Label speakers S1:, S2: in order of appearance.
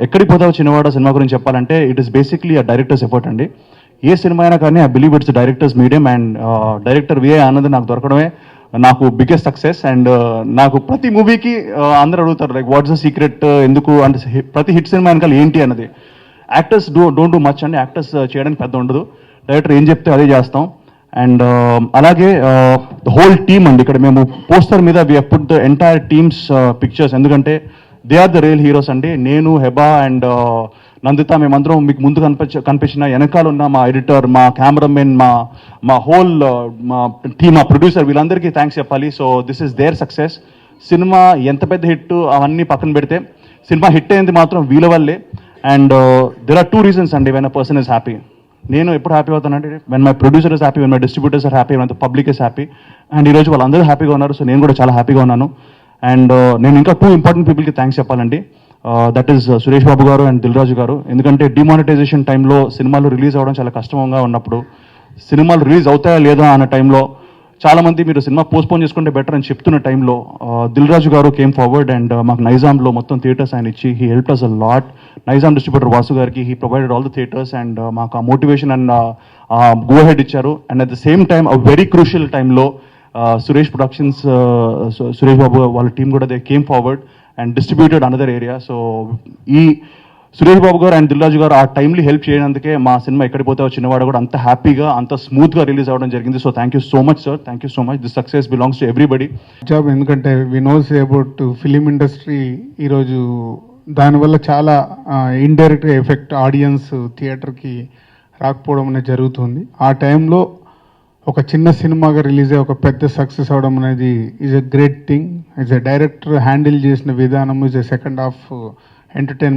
S1: ఎక్కడికి పోతావు చిన్నవాడ సినిమా గురించి చెప్పాలంటే ఇట్ ఈస్ బేసిక్లీ ఆ డైరెక్టర్స్ ఎఫర్ట్ అండి. ఏ సినిమా అయినా కానీ I believe it's directors medium and director VA Anand నాకు దొరకడమే నాకు బిగ్గెస్ట్ సక్సెస్. అండ్ నాకు ప్రతి మూవీకి అందరూ అడుగుతారు లైక్ వాట్స్ ద సీక్రెట్, ఎందుకు అంటే ప్రతి హిట్ సినిమా వెనకాల ఏంటి అన్నది. యాక్టర్స్ డోంట్ డూ మచ్ అండి, యాక్టర్స్ చేయడానికి పెద్ద ఉండదు, డైరెక్టర్ ఏం చెప్తే అదే చేస్తాం. అండ్ అలాగే ద హోల్ టీమ్ అండి, ఇక్కడ మేము పోస్టర్ మీద we put the entire teams pictures, ఎందుకంటే they are the real heroes అండి. నేను, హెబా అండ్ నందిత మేమందరం మీకు ముందు కనిపించిన వెనకాల ఉన్న మా ఎడిటర్, మా కెమెరామెన్, మా హోల్ మా టీమ్, మా ప్రొడ్యూసర్, వీళ్ళందరికీ థ్యాంక్స్ చెప్పాలి. So this is their success. Cinema ఎంత పెద్ద హిట్ అవన్నీ పక్కన పెడితే సినిమా హిట్ అయింది మాత్రం వీళ్ళ వల్లే. అండ్ దెర్ ఆర్ 2 reasons అండి when a person is happy. నేను ఎప్పుడు హ్యాపీ అవుతానంటే when my producer is happy, when my distributors are happy, when the public is happy. And ఈరోజు వాళ్ళందరూ హ్యాపీగా ఉన్నారు, సో నేను కూడా చాలా హ్యాపీగా ఉన్నాను. అండ్ నేను ఇంకా 2 ఇంపార్టెంట్ పీపుల్కి థ్యాంక్స్ చెప్పాలండి. దట్ ఈస్ సురేష్ బాబు గారు అండ్ దిల్ రాజు గారు. ఎందుకంటే డిమానిటైజేషన్ టైంలో సినిమాలు రిలీజ్ అవ్వడం చాలా కష్టంగా ఉన్నప్పుడు, సినిమాలు రిలీజ్ అవుతాయా లేదా అన్న టైంలో చాలామంది మీరు సినిమా పోస్ట్పోన్ చేసుకుంటే బెటర్ అని చెప్తున్న టైంలో దిల్ రాజు గారు కేమ్ ఫార్వర్డ్ అండ్ మాకు నైజాంలో మొత్తం థియేటర్స్ ఆయన ఇచ్చి he help us a lot. Nizam distributor Vasu గారికి he provided all the theatres and మాకు ఆ మోటివేషన్ అండ్ గో హెడ్ ఇచ్చారు. And at the same time a very crucial టైంలో సురేష్ ప్రొడక్షన్స్, సురేష్ బాబు వాళ్ళ టీం కూడా they came forward and distributed another area. So ఈ సురేష్ బాబు గారు and Dil Raju గారు ఆ టైంలీ హెల్ప్ చేయడానికి మా సినిమా ఎక్కడికి పోతావో చిన్నవాడు కూడా అంత హ్యాపీగా అంత స్మూత్గా రిలీజ్ అవ్వడం జరిగింది. So thank you so much sir, thank you so much. This success belongs to everybody.
S2: Job, ఎందుకంటే వి నోస్ అబౌట్ ఫిలిం ఇండస్ట్రీ ఈరోజు దానివల్ల చాలా ఇండైరెక్ట్గా ఎఫెక్ట్ ఆడియన్స్ థియేటర్కి రాకపోవడం అనేది జరుగుతుంది. ఆ టైంలో ఒక చిన్న సినిమాగా రిలీజ్ అయ్యి ఒక పెద్ద సక్సెస్ అవడం అనేది is a great thing. Is a director handle చేసిన విధానం, is a second half entertainment